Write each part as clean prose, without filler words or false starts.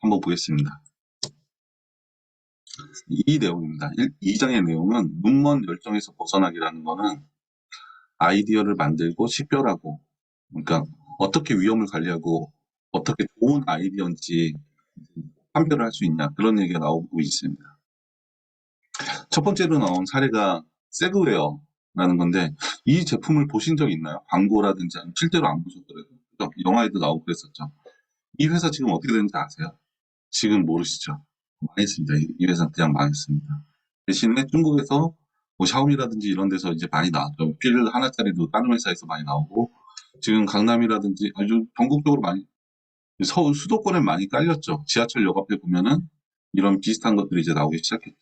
한번 보겠습니다. 이 내용입니다. 2장의 내용은 눈먼 열정에서 벗어나기라는 거는 아이디어를 만들고 식별하고, 그러니까 어떻게 위험을 관리하고 어떻게 좋은 아이디어인지 판별을 할 수 있냐, 그런 얘기가 나오고 있습니다. 첫 번째로 나온 사례가 세그웨어라는 건데, 이 제품을 보신 적 있나요? 광고라든지 아니면 실제로 안 보셨더라도 영화에도 나오고 그랬었죠. 이 회사 지금 어떻게 되는지 아세요? 지금 모르시죠? 망했습니다. 이 회사는 그냥 망했습니다. 대신에 중국에서 뭐 샤오미라든지 이런 데서 이제 많이 나왔죠. 필 하나짜리도 다른 회사에서 많이 나오고, 지금 강남이라든지 아주 전국적으로 많이, 서울 수도권에 많이 깔렸죠. 지하철역 앞에 보면은 이런 비슷한 것들이 이제 나오기 시작했죠.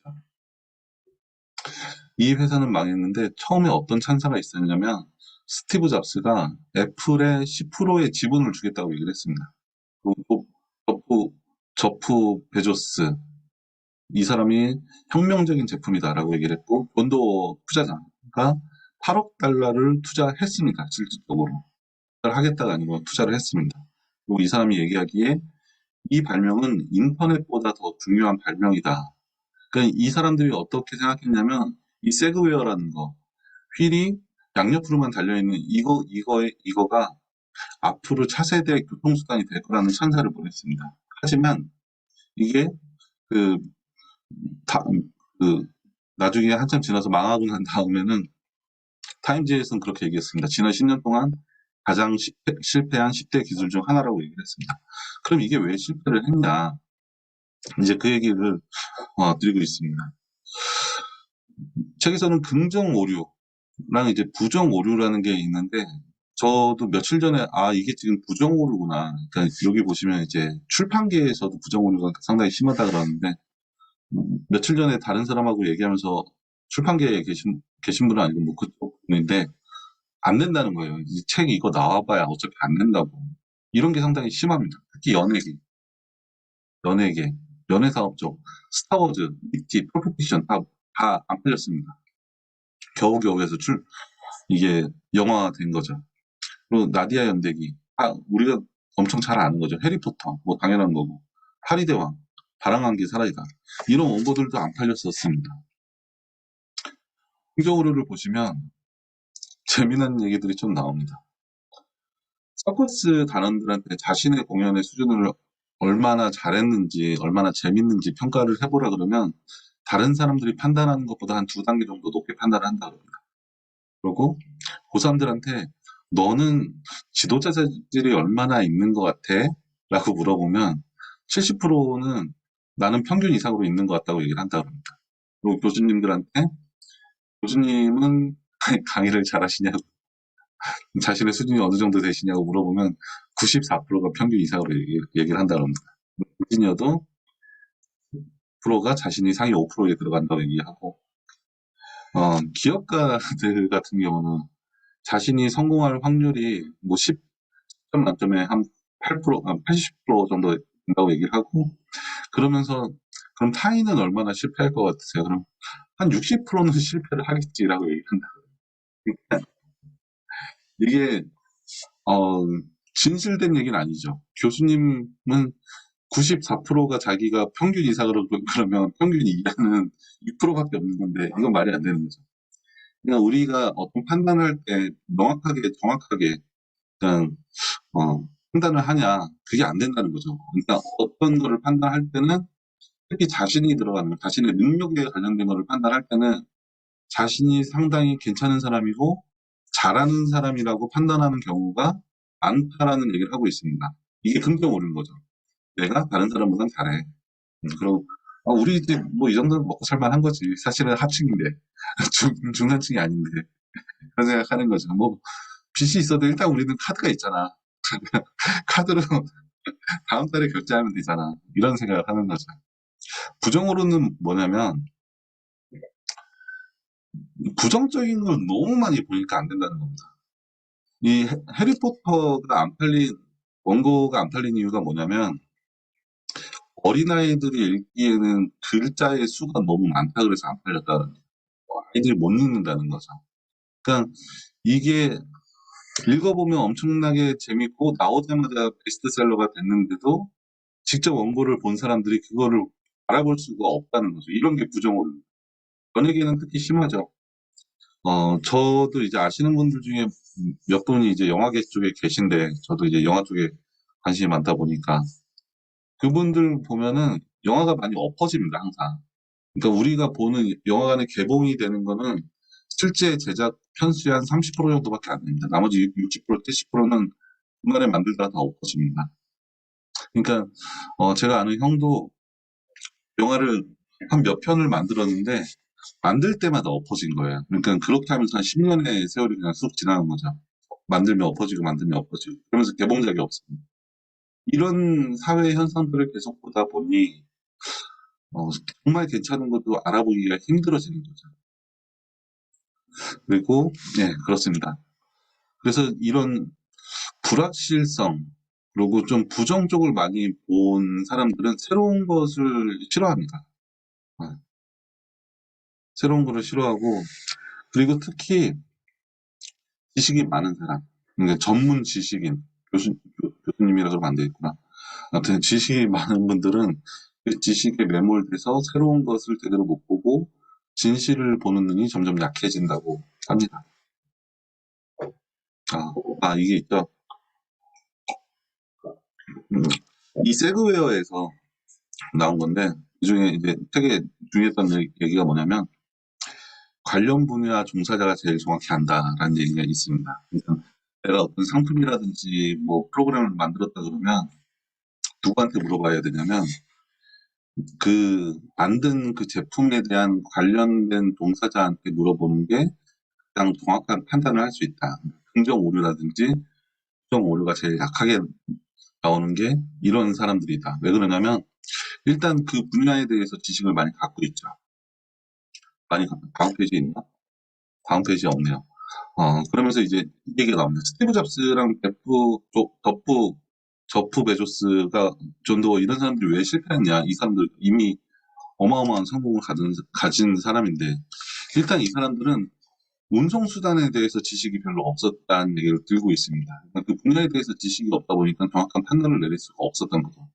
이 회사는 망했는데 처음에 어떤 찬사가 있었냐면, 스티브 잡스가 애플의 10%의 지분을 주겠다고 얘기를 했습니다. 그리고 또 저프 베조스, 이 사람이 혁명적인 제품이다라고 얘기를 했고, 론도 투자자가 8억 달러를 투자했습니다. 실질적으로. 투자를 하겠다가 아니고 투자를 했습니다. 그리고 이 사람이 얘기하기에 이 발명은 인터넷보다 더 중요한 발명이다. 그러니까 이 사람들이 어떻게 생각했냐면, 이 세그웨어라는 거, 휠이 양옆으로만 달려있는 이거가 앞으로 차세대 교통수단이 될 거라는 찬사를 보냈습니다. 하지만 이게 그, 다, 그, 나중에 한참 지나서 망하고 난 다음에는 타임지에서는 그렇게 얘기했습니다. 지난 10년 동안 가장 실패한 10대 기술 중 하나라고 얘기를 했습니다. 그럼 이게 왜 실패를 했냐? 이제 그 얘기를 드리고 있습니다. 책에서는 긍정 오류랑 이제 부정 오류라는 게 있는데, 저도 며칠 전에 이게 지금 부정 오류구나. 그러니까 여기 보시면 이제 출판계에서도 부정 오류가 상당히 심하다 그러는데, 며칠 전에 다른 사람하고 얘기하면서, 출판계에 계신 분은 아니고 뭐 그쪽 분인데, 안 된다는 거예요. 이 책 이거 나와봐야 어차피 안 된다고. 이런 게 상당히 심합니다. 특히 연예계, 연예사업 쪽, 스타워즈, 미티, 프로페티션 다 안 팔렸습니다. 겨우겨우 해서 이게 영화가 된 거죠. 그리고 나디아 연대기, 우리가 엄청 잘 아는 거죠. 해리포터, 뭐 당연한 거고. 파리대왕, 바람한 게 사라지다. 이런 원고들도 안 팔렸었습니다. 긍정오류를 보시면 재미난 얘기들이 좀 나옵니다. 서커스 단원들한테 자신의 공연의 수준을 얼마나 잘했는지, 얼마나 재밌는지 평가를 해보라 그러면 다른 사람들이 판단하는 것보다 한 2단계 정도 높게 판단을 한다 그럽니다. 그리고 고3들한테 너는 지도자 재질이 얼마나 있는 것 같아? 라고 물어보면 70%는 나는 평균 이상으로 있는 것 같다고 얘기를 한다 그럽니다. 그리고 교수님은 강의를 잘하시냐고, 자신의 수준이 어느 정도 되시냐고 물어보면 94%가 평균 이상으로 얘기를 한다고 합니다. 인지니어도 프로가 자신이 상위 5%에 들어간다고 얘기하고, 기업가들 같은 경우는 자신이 성공할 확률이 뭐 10점 만점에 한 8%, 80% 정도 된다고 얘기를 하고, 그러면서 그럼 타인은 얼마나 실패할 것 같으세요? 그럼 한 60%는 실패를 하겠지라고 얘기한다. 이게 진실된 얘기는 아니죠. 교수님은 94%가 자기가 평균 이상으로 그러면 평균이 이하는 2%밖에 없는 건데, 이건 말이 안 되는 거죠. 그냥 우리가 어떤 판단할 때 명확하게 정확하게 그냥 판단을 하냐, 그게 안 된다는 거죠. 그러니까 어떤 거를 판단할 때는, 특히 자신이 들어가는 자신의 능력에 관련된 거를 판단할 때는 자신이 상당히 괜찮은 사람이고 잘하는 사람이라고 판단하는 경우가 많다라는 얘기를 하고 있습니다. 이게 긍정 오류인 거죠. 내가 다른 사람보단 잘해. 그리고 우리 집 뭐 이 정도는 먹고 살만한 거지. 사실은 하층인데 중산층이 아닌데, 그런 생각하는 거죠. 뭐 빚이 있어도 일단 우리는 카드가 있잖아. 카드로 다음 달에 결제하면 되잖아. 이런 생각을 하는 거죠. 부정으로는 뭐냐면, 부정적인 걸 너무 많이 보니까 안 된다는 겁니다. 이 해리포터가 안 팔린, 원고가 안 팔린 이유가 뭐냐면, 어린아이들이 읽기에는 글자의 수가 너무 많다 그래서 안 팔렸다는 거예요. 아이들이 못 읽는다는 거죠. 그러니까 이게 읽어보면 엄청나게 재밌고 나오자마자 베스트셀러가 됐는데도 직접 원고를 본 사람들이 그거를 알아볼 수가 없다는 거죠. 이런 게 부정오류. 연예계는 특히 심하죠. 저도 이제 아시는 분들 중에 몇 분이 이제 영화계 쪽에 계신데, 저도 이제 영화 쪽에 관심이 많다 보니까, 그분들 보면은 영화가 많이 엎어집니다, 항상. 그러니까 우리가 보는 영화관에 개봉이 되는 거는 실제 제작 편수의 한 30% 정도밖에 안 됩니다. 나머지 60%, 70%는 중간에 만들다가 다 엎어집니다. 그러니까 제가 아는 형도 영화를 한 몇 편을 만들었는데 만들 때마다 엎어진 거예요. 그러니까 그렇게 하면서 한 10년의 세월이 그냥 쑥 지나간 거죠. 만들면 엎어지고 만들면 엎어지고 그러면서 개봉작이 없습니다. 이런 사회 현상들을 계속 보다 보니 어, 정말 괜찮은 것도 알아보기가 힘들어지는 거죠. 그리고 네, 그렇습니다. 그래서 이런 불확실성 그리고 좀 부정 쪽을 많이 본 사람들은 새로운 것을 싫어합니다. 네, 새로운 것을 싫어하고 그리고 특히 지식이 많은 사람, 그러니까 전문 지식인 교수님이라 그러면 안 되겠구나. 아무튼 지식이 많은 분들은 그 지식에 매몰돼서 새로운 것을 제대로 못 보고 진실을 보는 눈이 점점 약해진다고 합니다. 이게 있죠. 음, 이 세그웨어에서 나온 건데, 이 중에 이제 되게 중요했던 얘기가 뭐냐면, 관련 분야 종사자가 제일 정확히 안다라는 얘기가 있습니다. 그러니까 내가 어떤 상품이라든지 뭐 프로그램을 만들었다 그러면 누구한테 물어봐야 되냐면, 그 만든 그 제품에 대한 관련된 종사자한테 물어보는 게 가장 정확한 판단을 할 수 있다. 긍정 오류라든지 부정 오류가 제일 약하게 나오는 게 이런 사람들이다. 왜 그러냐면 일단 그 분야에 대해서 지식을 많이 갖고 있죠. 많이 갖고 다음 페이지에 있나? 다음 페이지에 없네요. 그러면서 이제 이 얘기가 나옵니다. 스티브 잡스랑 저프 베조스가 존도 이런 사람들이 왜 실패했냐? 이 사람들 이미 어마어마한 성공을 가진 사람인데 일단 이 사람들은 운송수단에 대해서 지식이 별로 없었다는 얘기를 들고 있습니다. 그러니까 그 분야에 대해서 지식이 없다 보니까 정확한 판단을 내릴 수가 없었던 거죠.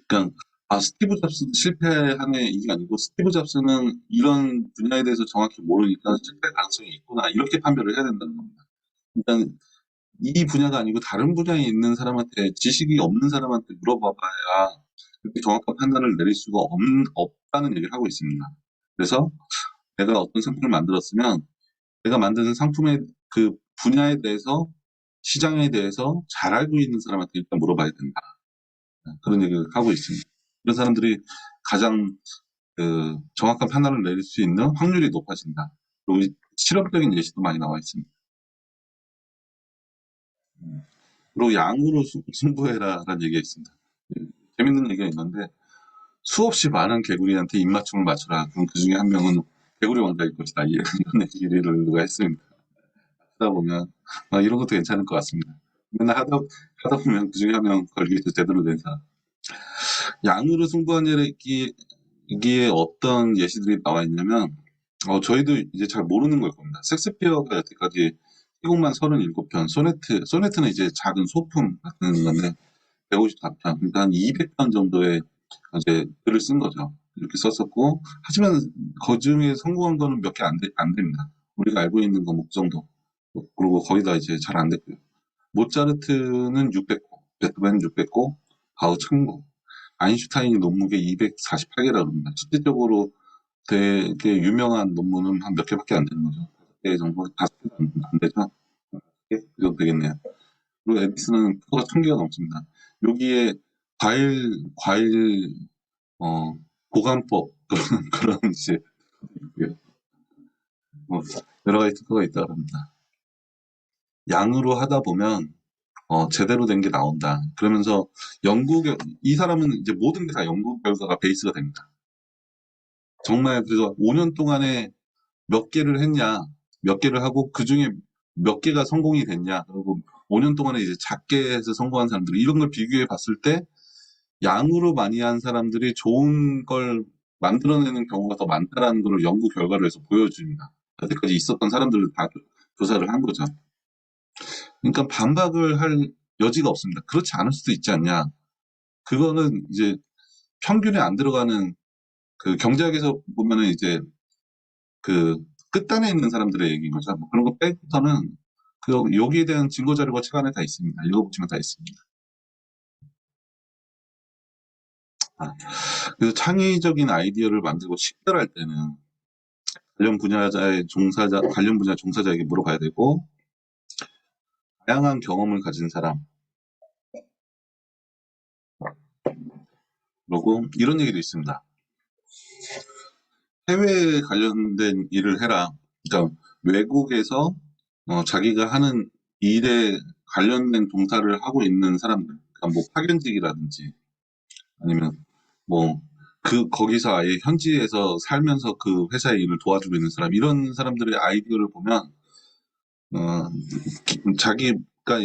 그러니까 스티브 잡스도 실패한 게 이게 아니고 스티브 잡스는 이런 분야에 대해서 정확히 모르니까 실패 가능성이 있구나 이렇게 판별을 해야 된다는 겁니다. 일단 이 분야가 아니고 다른 분야에 있는 사람한테 지식이 없는 사람한테 물어봐봐야 그렇게 정확한 판단을 내릴 수가 없다는 얘기를 하고 있습니다. 그래서 내가 어떤 상품을 만들었으면 내가 만드는 상품의 그 분야에 대해서 시장에 대해서 잘 알고 있는 사람한테 일단 물어봐야 된다. 그런 얘기를 하고 있습니다. 이런 사람들이 가장 정확한 판단을 내릴 수 있는 확률이 높아진다. 그리고 실험적인 예시도 많이 나와 있습니다. 그리고 양으로 승부해라라는 얘기가 있습니다. 재밌는 얘기가 있는데 수없이 많은 개구리한테 입맞춤을 맞춰라. 그럼 그 중에 한 명은 개구리 왕자일 것이다. 이런 얘기를 누가 했습니다. 하다 보면 이런 것도 괜찮을 것 같습니다. 맨날 하다 보면 그 중에 한 명 걸리겠죠. 제대로 된 사람. 양으로 승부하기에 어떤 예시들이 나와 있냐면 저희도 이제 잘 모르는 걸 겁니다. 섹스피어가 여태까지 희곡만 37편, 소네트는 이제 작은 소품 같은 건데 154편, 그러니까 한 200편 정도의 이제 글을 쓴 거죠. 이렇게 썼었고, 하지만 그 중에 성공한 거는 몇 개 안 됩니다. 우리가 알고 있는 거 뭐 그 정도. 그리고 거의 다 이제 잘 안 됐고요. 모차르트는 600곡, 베토벤 600곡, 바흐 1000곡, 아인슈타인이 논문계 248개라고 합니다. 실질적으로 되게 유명한 논문은 한 몇 개밖에 안 되는 거죠. 5개 정도, 5개 안 되죠? 그 정도 되겠네요. 그리고 에디슨은 표가 1000개가 넘습니다. 여기에 과일, 어, 보관법, 그런 이제, 뭐 여러 가지 특허가 있다고 합니다. 양으로 하다 보면, 제대로 된 게 나온다. 그러면서 이 사람은 이제 모든 게 다 연구 결과가 베이스가 됩니다. 정말 그래서 5년 동안에 몇 개를 했냐, 몇 개를 하고 그 중에 몇 개가 성공이 됐냐, 그리고 5년 동안에 이제 작게 해서 성공한 사람들, 이런 걸 비교해 봤을 때 양으로 많이 한 사람들이 좋은 걸 만들어내는 경우가 더 많다라는 걸 연구 결과로 해서 보여줍니다. 여태까지 있었던 사람들을 다 조사를 한 거죠. 그러니까 반박을 할 여지가 없습니다. 그렇지 않을 수도 있지 않냐. 그거는 이제 평균에 안 들어가는 그 경제학에서 보면은 이제 그 끝단에 있는 사람들의 얘기인 거죠. 뭐 그런 거 빼고서는 그 여기에 대한 증거 자료가 책 안에 다 있습니다. 읽어보시면 다 있습니다. 아, 그래서 창의적인 아이디어를 만들고 식별할 때는 관련 분야 종사자에게 물어봐야 되고, 다양한 경험을 가진 사람, 그리고 이런 얘기도 있습니다. 해외에 관련된 일을 해라. 그러니까 외국에서 자기가 하는 일에 관련된 동사를 하고 있는 사람들, 그러니까 뭐 파견직이라든지 아니면 뭐 거기서 아예 현지에서 살면서 그 회사의 일을 도와주고 있는 사람, 이런 사람들의 아이디어를 보면 어, 자기가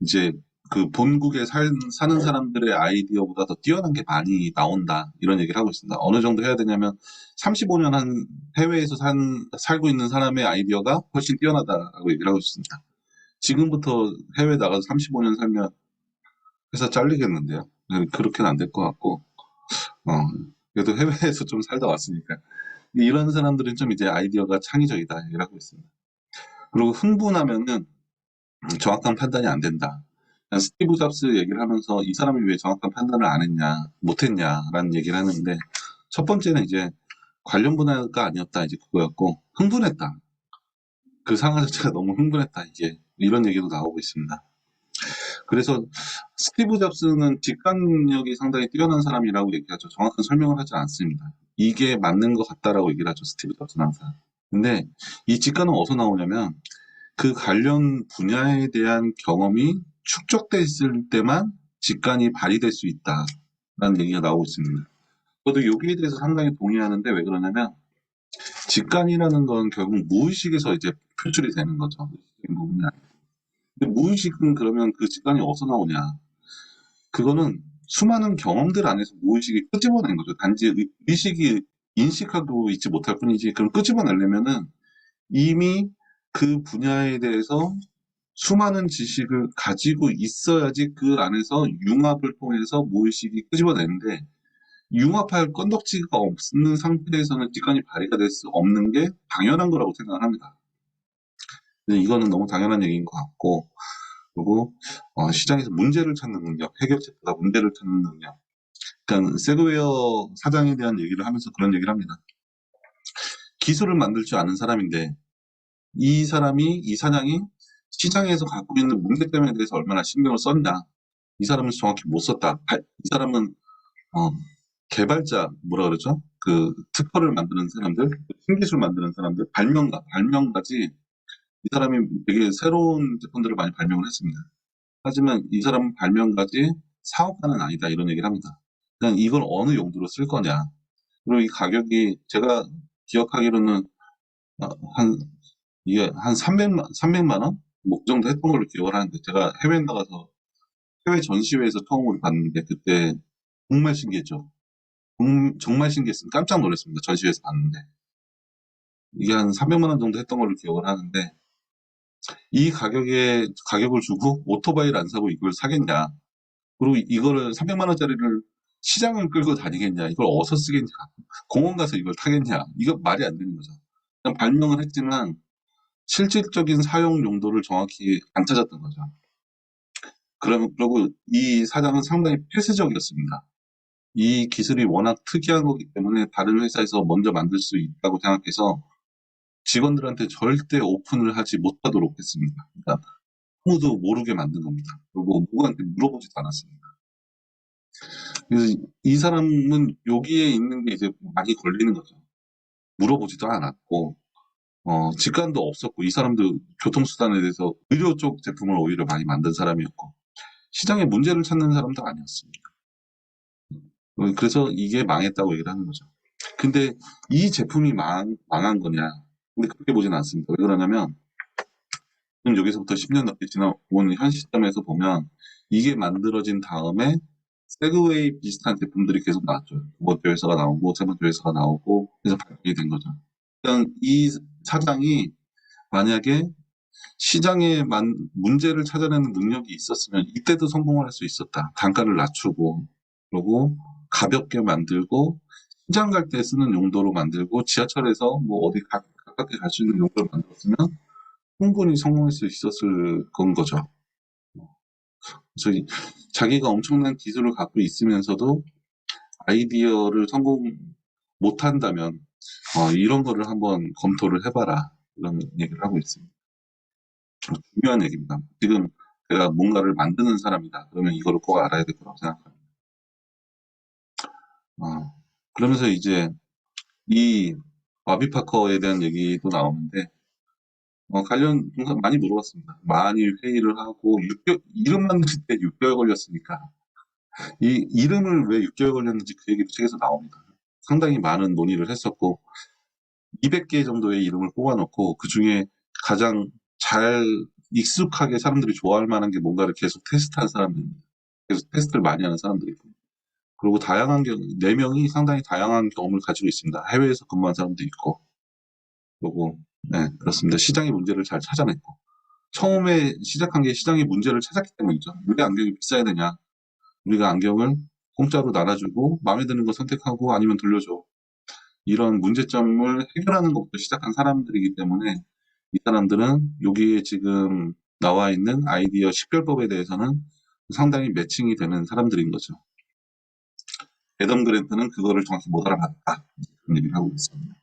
이제 그 본국에 사는 사람들의 아이디어보다 더 뛰어난 게 많이 나온다. 이런 얘기를 하고 있습니다. 어느 정도 해야 되냐면 35년 한 해외에서 살고 있는 사람의 아이디어가 훨씬 뛰어나다라고 얘기를 하고 있습니다. 지금부터 해외 나가서 35년 살면 회사 잘리겠는데요. 그렇게는 안 될 것 같고, 어, 그래도 해외에서 좀 살다 왔으니까. 이런 사람들은 좀 이제 아이디어가 창의적이다. 얘기를 하고 있습니다. 그리고 흥분하면은 정확한 판단이 안 된다. 스티브 잡스 얘기를 하면서 이 사람이 왜 정확한 판단을 안 했냐, 못 했냐라는 얘기를 하는데, 첫 번째는 이제 관련 분야가 아니었다, 이제 그거였고, 흥분했다. 그 상황 자체가 너무 흥분했다, 이게. 이런 얘기도 나오고 있습니다. 그래서 스티브 잡스는 직관 능력이 상당히 뛰어난 사람이라고 얘기하죠. 정확한 설명을 하지 않습니다. 이게 맞는 것 같다라고 얘기를 하죠, 스티브 잡스는 항상. 근데 이 직관은 어디서 나오냐면, 그 관련 분야에 대한 경험이 축적됐을 때만 직관이 발휘될 수 있다라는 얘기가 나오고 있습니다. 저도 여기에 대해서 상당히 동의하는데, 왜 그러냐면 직관이라는 건 결국 무의식에서 이제 표출이 되는 거죠. 의식적인 부분이 아니라. 근데 무의식은 그러면 그 직관이 어디서 나오냐? 그거는 수많은 경험들 안에서 무의식이 끄집어낸 거죠. 단지 의식이 인식하고 있지 못할 뿐이지, 그럼 끄집어내려면은 이미 그 분야에 대해서 수많은 지식을 가지고 있어야지 그 안에서 융합을 통해서 무의식이 끄집어내는데, 융합할 건덕지가 없는 상태에서는 직관이 발휘가 될 수 없는 게 당연한 거라고 생각을 합니다. 근데 이거는 너무 당연한 얘기인 것 같고, 그리고 시장에서 문제를 찾는 능력, 해결책보다 문제를 찾는 능력. 그러니까 세그웨어 사장에 대한 얘기를 하면서 그런 얘기를 합니다. 기술을 만들 줄 아는 사람인데, 이 사장이 시장에서 갖고 있는 문제점에 대해서 얼마나 신경을 썼냐. 이 사람은 정확히 못 썼다. 이 사람은 어, 개발자, 뭐라 그러죠? 그 특허를 만드는 사람들, 신기술 만드는 사람들, 발명가지. 이 사람이 되게 새로운 제품들을 많이 발명을 했습니다. 하지만 이 사람은 발명가지 사업가는 아니다, 이런 얘기를 합니다. 그냥 이걸 어느 용도로 쓸 거냐. 그리고 이 가격이 제가 기억하기로는 어, 한 이게 한 300만 원? 뭐, 그 정도 했던 걸로 기억을 하는데, 제가 해외 나가서 해외 전시회에서 처음으로 봤는데, 그때 정말 신기했죠. 정말 신기했습니다. 깜짝 놀랐습니다. 전시회에서 봤는데. 이게 한 300만 원 정도 했던 걸로 기억을 하는데, 가격을 주고 오토바이를 안 사고 이걸 사겠냐. 그리고 이거를 300만 원짜리를 시장을 끌고 다니겠냐. 이걸 어디서 쓰겠냐. 공원 가서 이걸 타겠냐. 이거 말이 안 되는 거죠. 그냥 발명을 했지만, 실질적인 사용 용도를 정확히 안 찾았던 거죠. 그리고 이 사장은 상당히 폐쇄적이었습니다. 이 기술이 워낙 특이한 거기 때문에 다른 회사에서 먼저 만들 수 있다고 생각해서 직원들한테 절대 오픈을 하지 못하도록 했습니다. 그러니까 아무도 모르게 만든 겁니다. 그리고 누구한테 물어보지도 않았습니다. 그래서 이 사람은 여기에 있는 게 이제 많이 걸리는 거죠. 물어보지도 않았고, 직관도 없었고, 이 사람도 교통수단에 대해서 의료 쪽 제품을 오히려 많이 만든 사람이었고, 시장에 문제를 찾는 사람도 아니었습니다. 그래서 이게 망했다고 얘기를 하는 거죠. 근데 이 제품이 망한 거냐? 근데 그렇게 보진 않습니다. 왜 그러냐면, 지금 여기서부터 10년 넘게 지나온 현 시점에서 보면, 이게 만들어진 다음에 세그웨이 비슷한 제품들이 계속 나왔죠. 두 번째 회사가 나오고, 세 번째 회사가 나오고, 그래서 발표가 된 거죠. 그러니까 이 사장이 만약에 시장에 문제를 찾아내는 능력이 있었으면 이때도 성공을 할 수 있었다. 단가를 낮추고, 그리고 가볍게 만들고 시장 갈 때 쓰는 용도로 만들고 지하철에서 뭐 어디 가깝게 갈 수 있는 용도로 만들었으면 충분히 성공할 수 있었을 건 거죠. 그래서 자기가 엄청난 기술을 갖고 있으면서도 아이디어를 성공 못한다면 이런 거를 한번 검토를 해봐라. 이런 얘기를 하고 있습니다. 중요한 얘기입니다. 지금 내가 뭔가를 만드는 사람이다. 그러면 이거를 꼭 알아야 될 거라고 생각합니다. 어, 그러면서 이제 이 와비 파커에 대한 얘기도 나오는데 관련 동사 많이 물어봤습니다. 많이 회의를 하고 이름 만들 때 6개월 걸렸으니까 이 이름을 왜 6개월 걸렸는지 그 얘기도 책에서 나옵니다. 상당히 많은 논의를 했었고 200개 정도의 이름을 뽑아놓고 그 중에 가장 잘 익숙하게 사람들이 좋아할 만한 게 뭔가를 계속 테스트한 사람들입니다. 계속 테스트를 많이 하는 사람들이고 그리고 다양한 경우 4명이 상당히 다양한 경험을 가지고 있습니다. 해외에서 근무한 사람도 있고 그리고 네, 그렇습니다. 시장의 문제를 잘 찾아냈고 처음에 시작한 게 시장의 문제를 찾았기 때문이죠. 왜 안경이 비싸야 되냐? 우리가 안경을 공짜로 나눠주고 마음에 드는 거 선택하고 아니면 돌려줘. 이런 문제점을 해결하는 것부터 시작한 사람들이기 때문에 이 사람들은 여기에 지금 나와 있는 아이디어 식별법에 대해서는 상당히 매칭이 되는 사람들인 거죠. 애덤 그랜트는 그거를 정확히 못 알아봤다. 그런 얘기를 하고 있습니다.